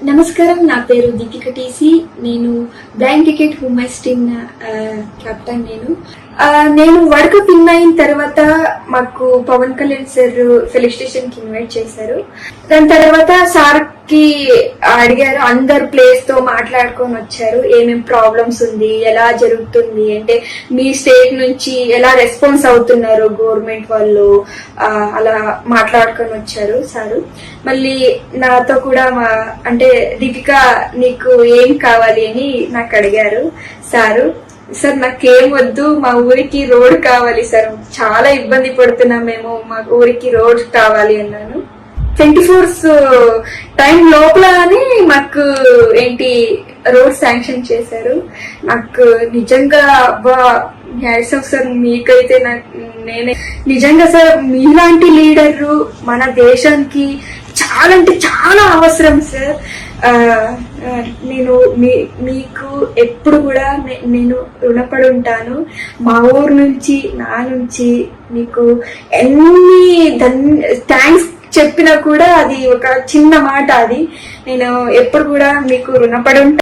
నమస్కారం, నా పేరు దీపిక టీసీ. నేను blind cricket women's team captain. నేను వరల్డ్ కప్ విన్ అయిన తర్వాత మాకు పవన్ కళ్యాణ్ సార్ ఫెలిసిటేషన్ కి ఇన్వైట్ చేశారు. దాని తర్వాత సార్ కి అడిగారు, అందరు ప్లేయర్స్ తో మాట్లాడుకొని వచ్చారు. ఏమేం ప్రాబ్లమ్స్ ఉంది, ఎలా జరుగుతుంది, అంటే మీ స్టేట్ నుంచి ఎలా రెస్పాన్స్ అవుతున్నారు గవర్నమెంట్ వాళ్ళు, అలా మాట్లాడుకొని వచ్చారు సారు. మళ్ళీ నాతో కూడా అంటే దీపిక నీకు ఏం కావాలి అని నాకు అడిగారు సారు. సార్ నాకేం వద్దు, మా ఊరికి రోడ్ కావాలి సార్, చాలా ఇబ్బంది పడుతున్నాం మేము, మా ఊరికి రోడ్ కావాలి అన్నాను. 24 టైం లోపలనే మాకు రోడ్ శాంక్షన్ చేశారు. నాకు నిజంగా అబ్బా హ్యాట్స్ ఆఫ్ సార్, మీకైతే నేనే నిజంగా సార్, మీలాంటి లీడర్ మన దేశానికి చాలా అంటే చాలా అవసరం సార్. నేను మీకు ఎప్పుడు కూడా నేను రుణపడి ఉంటాను. మా ఊరు నుంచి, నా నుంచి మీకు ఎన్ని థ్యాంక్స్ చెప్పినా కూడా అది ఒక చిన్న మాట. అది నేను ఎప్పుడు కూడా మీకు రుణపడి ఉంటాను.